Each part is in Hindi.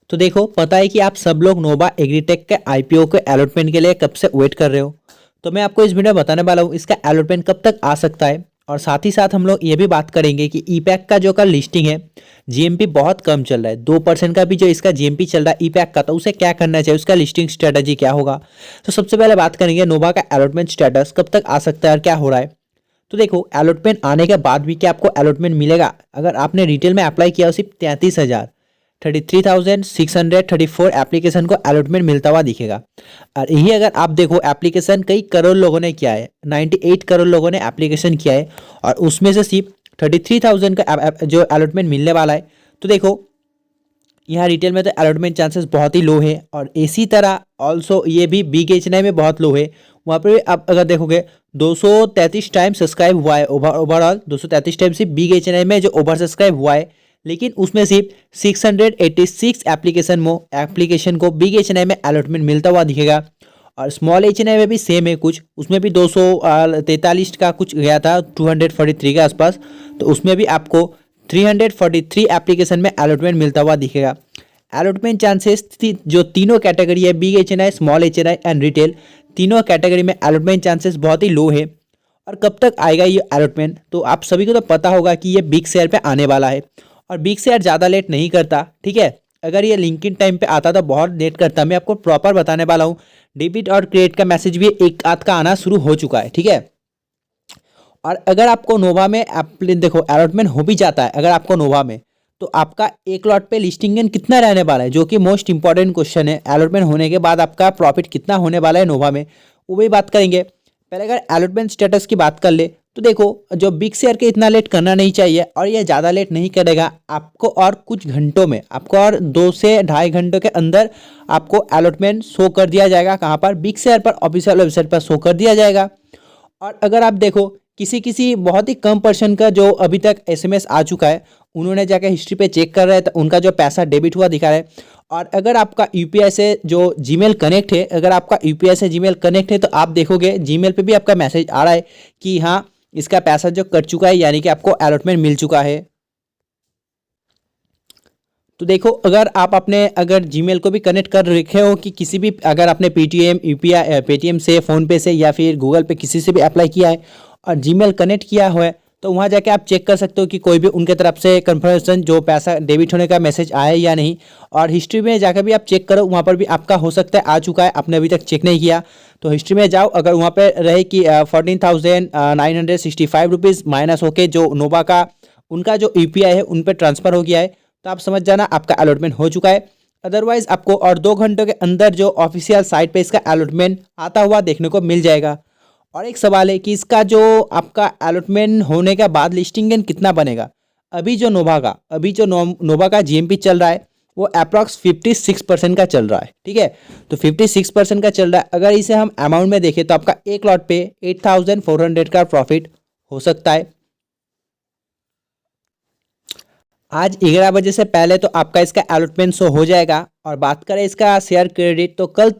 तो देखो, पता है कि आप सब लोग नोवा एग्रीटेक के आईपीओ के अलॉटमेंट के लिए कब से वेट कर रहे हो। तो मैं आपको इस वीडियो में बताने वाला हूँ इसका अलॉटमेंट कब तक आ सकता है। और साथ ही साथ हम लोग ये भी बात करेंगे कि ईपैक का जो कल लिस्टिंग है, जीएमपी बहुत कम चल रहा है, 2% का भी जो इसका जीएमपी चल रहा है ईपैक का, तो उसे क्या करना चाहिए, उसका लिस्टिंग स्ट्रेटजी क्या होगा। तो सबसे पहले बात करेंगे नोवा का अलॉटमेंट स्टेटस कब तक आ सकता है और क्या हो रहा है। तो देखो, अलॉटमेंट आने के बाद भी क्या आपको अलॉटमेंट मिलेगा। अगर आपने रिटेल में अप्लाई किया हो सिर्फ 33,634 एप्लीकेशन को अलॉटमेंट मिलता हुआ दिखेगा। और यही अगर आप देखो, एप्लीकेशन कई करोड़ लोगों ने किया है, 98 करोड़ लोगों ने एप्लीकेशन किया है और उसमें से सिर्फ 33,000 का जो अलॉटमेंट मिलने वाला है। तो देखो, यहाँ रिटेल में तो अलॉटमेंट चांसेस बहुत ही लो है। और इसी तरह ऑल्सो ये भी बिग एचएनआई में बहुत लो है। वहाँ पर भी आप अगर देखोगे 233 टाइम सब्सक्राइब हुआ है, ओवरऑल 233 टाइम सिर्फ बिग एचएनआई में जो ओवर सब्सक्राइब हुआ है। लेकिन उसमें सिर्फ 686 एप्लीकेशन को बिग एचएनआई में अलॉटमेंट मिलता हुआ दिखेगा। और स्मॉल एचएनआई में भी सेम है कुछ, उसमें भी 243 का कुछ गया था, 243 के आसपास। तो उसमें भी आपको 343 एप्लीकेशन में अलॉटमेंट मिलता हुआ दिखेगा। अलॉटमेंट चांसेस जो तीनों कैटेगरी है, big HNI, small HNI and retail, तीनों कैटेगरी में अलॉटमेंट चांसेस बहुत ही लो है। और कब तक आएगा ये अलॉटमेंट, तो आप सभी को तो पता होगा कि ये बिग शेयर पे आने वाला है। और बिग शेयर ज़्यादा लेट नहीं करता, ठीक है। अगर ये लिंकिन टाइम पे आता तो बहुत लेट करता। मैं आपको प्रॉपर बताने वाला हूँ। डेबिट और क्रेडिट का मैसेज भी एक आध का आना शुरू हो चुका है, ठीक है। और अगर आपको नोवा में देखो अलॉटमेंट हो भी जाता है अगर आपको नोवा में, तो आपका एक लॉट पे लिस्टिंग गेन कितना रहने वाला है, जो कि मोस्ट इंपॉर्टेंट क्वेश्चन है। अलॉटमेंट होने के बाद आपका प्रॉफिट कितना होने वाला है नोवा में, वो भी बात करेंगे। पहले अगर अलॉटमेंट स्टेटस की बात कर ले, तो देखो, जो बिग शेयर के इतना लेट करना नहीं चाहिए और ये ज़्यादा लेट नहीं करेगा। आपको और कुछ घंटों में, आपको और 2 से ढाई घंटों के अंदर आपको अलॉटमेंट शो कर दिया जाएगा। कहाँ पर? बिग शेयर पर, ऑफिशियल वेबसाइट पर शो कर दिया जाएगा। और अगर आप देखो, किसी किसी बहुत ही कम पर्सन का जो अभी तक एसएमएस आ चुका है, उन्होंने जाकर हिस्ट्री पे चेक कर रहे हैं तो उनका जो पैसा डेबिट हुआ दिखा रहा है। और अगर आपका यूपीआई से जो जीमेल कनेक्ट है, अगर आपका यूपीआई से जीमेल कनेक्ट है, तो आप देखोगे जीमेल पे भी आपका मैसेज आ रहा है कि हाँ, इसका पैसा जो कट चुका है, यानी कि आपको अलॉटमेंट मिल चुका है। तो देखो, अगर आप अपने अगर जीमेल को भी कनेक्ट कर रखे हो कि किसी भी, अगर आपने पेटीएम, यूपीआई, पेटीएम से, फ़ोनपे से या फिर गूगल पे किसी से भी अप्लाई किया है और जीमेल कनेक्ट किया हुआ है, तो वहाँ जाके आप चेक कर सकते हो कि कोई भी उनके तरफ से कन्फर्मेशन जो पैसा डेबिट होने का मैसेज आया है या नहीं। और हिस्ट्री में जाकर भी आप चेक करो, वहाँ पर भी आपका हो सकता है आ चुका है, आपने अभी तक चेक नहीं किया। तो हिस्ट्री में जाओ, अगर वहाँ पर रहे कि 14,965 रुपीज़ माइनस होके जो नोवा का उनका जो यूपीआई है उन पर ट्रांसफ़र हो गया है, तो आप समझ जाना आपका अलॉटमेंट हो चुका है। अदरवाइज आपको और 2 घंटों के अंदर जो ऑफिशियल साइट पे इसका अलॉटमेंट आता हुआ देखने को मिल जाएगा। और एक सवाल है कि इसका जो आपका अलॉटमेंट होने के बाद लिस्टिंग गेन कितना बनेगा। अभी जो नोवा का जीएमपी चल रहा है, वो अप्रॉक्स 56% का चल रहा है, ठीक है। तो 56% का चल रहा है। अगर इसे हम अमाउंट में देखें तो आपका एक लॉट पे 8,400 का प्रॉफिट हो सकता है। आज 11 बजे से पहले तो आपका इसका अलॉटमेंट शो हो जाएगा। और बात करें इसका शेयर क्रेडिट, तो कल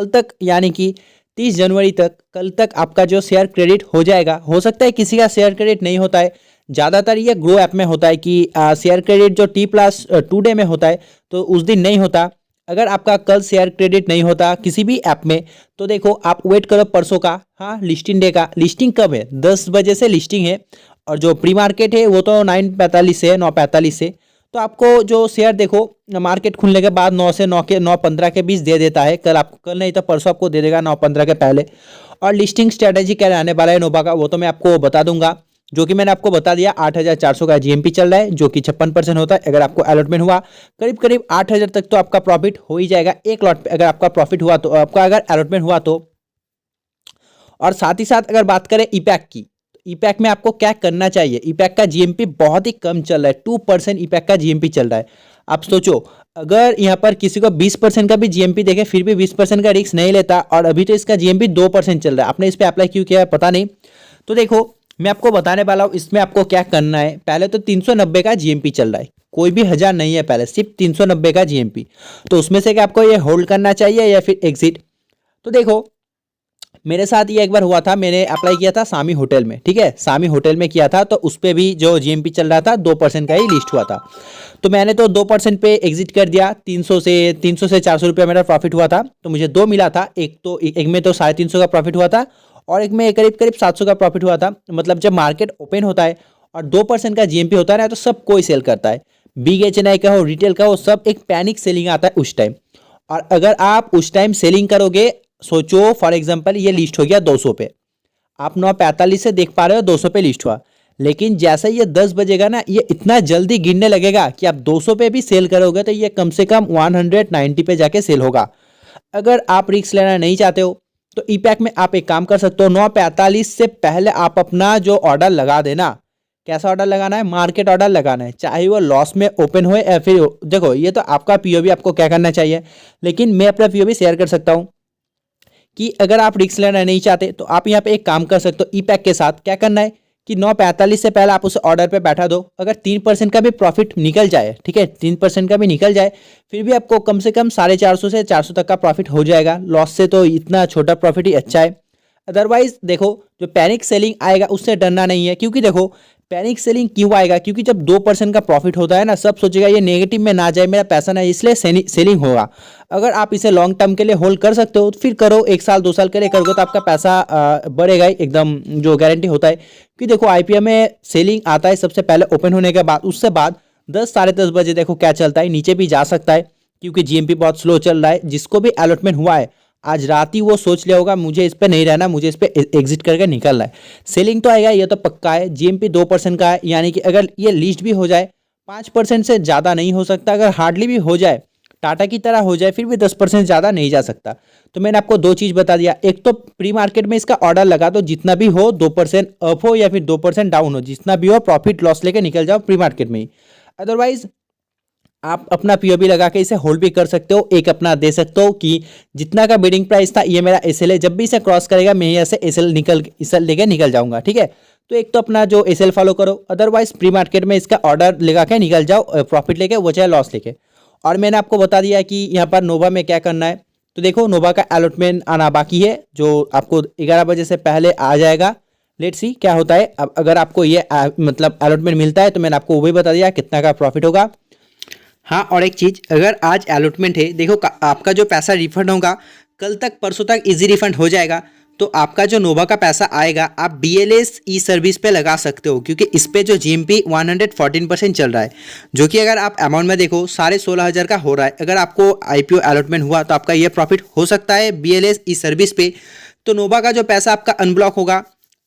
तक यानी कि 30 जनवरी तक, कल तक आपका जो शेयर क्रेडिट हो जाएगा। हो सकता है किसी का शेयर क्रेडिट नहीं होता है, ज़्यादातर ये ग्रो ऐप में होता है कि शेयर क्रेडिट जो T+2 डे में होता है, तो उस दिन नहीं होता। अगर आपका कल शेयर क्रेडिट नहीं होता किसी भी ऐप में, तो देखो आप वेट करो परसों का, हाँ, लिस्टिंग डे का। लिस्टिंग कब है? 10 बजे से लिस्टिंग है। और जो प्री मार्केट है वो तो 9:45 से 9:45 से। तो आपको जो शेयर देखो, मार्केट खुलने के बाद 9 से 9:15 के बीच दे देता है। कल नहीं तो परसों आपको दे देगा 9:15 के पहले। और लिस्टिंग स्ट्रेटेजी क्या रहने वाला है नोवा का, वो तो मैं आपको बता दूंगा। जो कि मैंने आपको बता दिया, 8,400 का जीएमपी चल रहा है, जो कि 56% होता है। अगर आपको अलॉटमेंट हुआ करीब करीब 8,000 तक, तो आपका प्रॉफिट हो ही जाएगा एक लॉट पे। अगर आपका प्रॉफिट हुआ तो, आपका अगर अलॉटमेंट हुआ तो। और साथ ही साथ अगर बात करें ईपैक की, ईपैक में आपको क्या करना चाहिए। ईपैक का जीएमपी बहुत ही कम चल रहा है, 2% ईपैक का जीएमपी चल रहा है। आप सोचो, अगर यहाँ पर किसी को 20% का भी जीएमपी देखे, फिर भी 20% का रिस्क नहीं लेता। और अभी तो इसका जीएमपी 2% चल रहा है। आपने इस पर अप्लाई क्यों किया है पता नहीं। तो देखो, मैं आपको बताने वाला हूँ इसमें आपको क्या करना है। पहले तो 390 का जीएमपी चल रहा है, कोई भी 1000 नहीं है, पहले सिर्फ 390 का जीएमपी। तो उसमें से क्या आपको ये होल्ड करना चाहिए या फिर एग्जिट। तो देखो, मेरे साथ ये एक बार हुआ था, मैंने अप्लाई किया था सामी होटल में, ठीक है, सामी होटल में किया था, तो उस पर भी जो जीएमपी चल रहा था 2% का ही लिस्ट हुआ था। तो मैंने तो 2% पे एग्जिट कर दिया। 300 से 400 रुपया मेरा प्रॉफिट हुआ था। तो मुझे दो मिला था, एक में तो 350 का प्रॉफिट हुआ था और एक में करीब करीब 700 का प्रॉफिट हुआ था। मतलब जब मार्केट ओपन होता है और 2% का जीएमपी होता है ना, तो सब कोई सेल करता है, बिग एचएनआई का हो, रिटेल का हो, सब एक पैनिक सेलिंग आता है उस टाइम। और अगर आप उस टाइम सेलिंग करोगे, सोचो फॉर एग्जांपल ये लिस्ट हो गया 200 पे, आप 9:45 से देख पा रहे हो 200 पे लिस्ट हुआ, लेकिन जैसे ये 10 बजेगा ना, ये इतना जल्दी गिरने लगेगा कि आप 200 पे भी सेल करोगे तो ये कम से कम 190 पे जाके सेल होगा। अगर आप रिस्क लेना नहीं चाहते हो तो ईपैक में आप एक काम कर सकते हो, 9:45 से पहले आप अपना जो ऑर्डर लगा देना। कैसा ऑर्डर लगाना है? मार्केट ऑर्डर लगाना है, चाहे वो लॉस में ओपन हो या फिर देखो, ये तो आपका पीओबी आपको क्या करना चाहिए, लेकिन मैं अपना पीओबी शेयर कर सकता हूँ कि अगर आप रिस्क लेना नहीं चाहते तो आप यहाँ पे एक काम कर सकते हो। ई पैक के साथ क्या करना है कि 9:45 से पहले आप उस ऑर्डर पे बैठा दो। अगर 3% का भी प्रॉफिट निकल जाए, ठीक है, 3% का भी निकल जाए, फिर भी आपको कम से कम 450 से 400 तक का प्रॉफिट हो जाएगा। लॉस से तो इतना छोटा प्रॉफिट ही अच्छा है। अदरवाइज देखो, जो पैनिक सेलिंग आएगा उससे डरना नहीं है, क्योंकि देखो पैनिक सेलिंग क्यों आएगा, क्योंकि जब 2% का प्रॉफिट होता है ना, सब सोचेगा ये नेगेटिव में ना जाए, मेरा पैसा ना, इसलिए सेलिंग होगा। अगर आप इसे लॉन्ग टर्म के लिए होल्ड कर सकते हो तो फिर करो, 1 साल 2 साल के लिए करोगे तो आपका पैसा बढ़ेगा ही एकदम, जो गारंटी होता है। क्योंकि देखो आईपीओ में सेलिंग आता है सबसे पहले ओपन होने के बाद, उससे बाद 10 साढ़े 10 बजे देखो क्या चलता है, नीचे भी जा सकता है क्योंकि जीएमपी बहुत स्लो चल रहा है। जिसको भी अलॉटमेंट हुआ है आज रात ही वो सोच लिया होगा मुझे इस पे नहीं रहना, मुझे इस पे एग्जिट करके निकलना है। सेलिंग तो आएगा, ये तो पक्का है। जीएमपी 2% का है, यानी कि अगर ये लिस्ट भी हो जाए 5% से ज़्यादा नहीं हो सकता। अगर हार्डली भी हो जाए, टाटा की तरह हो जाए, फिर भी 10% ज़्यादा नहीं जा सकता। तो मैंने आपको दो चीज़ बता दिया, एक तो प्री मार्केट में इसका ऑर्डर लगा दो, जितना भी हो 2% अप हो या फिर 2% डाउन हो, जितना भी हो प्रॉफिट लॉस लेके निकल जाओ प्री मार्केट में ही। अदरवाइज आप अपना पीओबी लगा के इसे होल्ड भी कर सकते हो। एक अपना दे सकते हो कि जितना का बिडिंग प्राइस था ये मेरा एसएल है, जब भी इसे क्रॉस करेगा मैं यहाँ से एसएल लेके निकल जाऊंगा, ठीक है। तो एक तो अपना जो एसएल फॉलो करो, अदरवाइज प्री मार्केट में इसका ऑर्डर लगा के निकल जाओ, प्रॉफिट लेके, वो चाहे लॉस लेके। और मैंने आपको बता दिया कि यहाँ पर नोवा में क्या करना है। तो देखो नोवा का अलॉटमेंट आना बाकी है, जो आपको 11 बजे से पहले आ जाएगा। लेट्स सी क्या होता है। अब अगर आपको ये मतलब अलॉटमेंट मिलता है तो मैंने आपको वो भी बता दिया कितना का प्रॉफिट होगा। हाँ, और एक चीज़, अगर आज अलॉटमेंट है, देखो आपका जो पैसा रिफंड होगा कल तक परसों तक इजी रिफंड हो जाएगा। तो आपका जो नोवा का पैसा आएगा आप बीएलएस ई सर्विस पे लगा सकते हो, क्योंकि इस पे जो जीएमपी 114% चल रहा है, जो कि अगर आप अमाउंट में देखो 16,500 का हो रहा है। अगर आपको आईपीओ अलॉटमेंट हुआ तो आपका ये प्रॉफिट हो सकता है बीएलएस ई सर्विस पे। तो नोवा का जो पैसा आपका अनब्लॉक होगा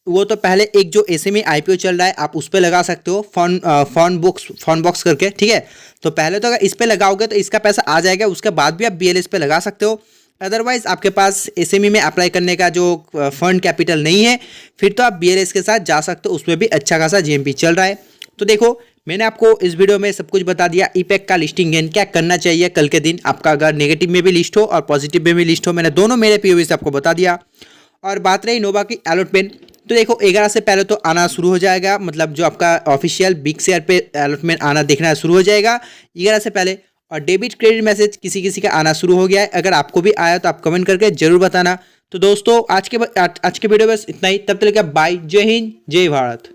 वो तो पहले एक जो एसएमई आईपीओ चल रहा है आप उस पर लगा सकते हो, फॉन बॉक्स करके, ठीक है। तो पहले तो अगर इस पे लगाओगे तो इसका पैसा आ जाएगा, उसके बाद भी आप बीएलएस पे लगा सकते हो। अदरवाइज आपके पास एसएमई में अप्लाई करने का जो फंड कैपिटल नहीं है, फिर तो आप बीएलएस के साथ जा सकते हो, उसमें भी अच्छा खासा जीएमपी चल रहा है। तो देखो मैंने आपको इस वीडियो में सब कुछ बता दिया। ईपैक का लिस्टिंग गेन क्या करना चाहिए कल के दिन, आपका अगर नेगेटिव में भी लिस्ट हो और पॉजिटिव में भी लिस्ट हो, मैंने दोनों मेरे पीओवी से आपको बता दिया। और बात रही नोवा की अलॉटमेंट, तो देखो 11 से पहले तो आना शुरू हो जाएगा, मतलब जो आपका ऑफिशियल बिग शेयर पे अलॉटमेंट आना देखना शुरू हो जाएगा 11 से पहले। और डेबिट क्रेडिट मैसेज किसी किसी का आना शुरू हो गया है, अगर आपको भी आया तो आप कमेंट करके जरूर बताना। तो दोस्तों आज के वीडियो बस इतना ही, तब तक बाय, जय हिंद जय भारत।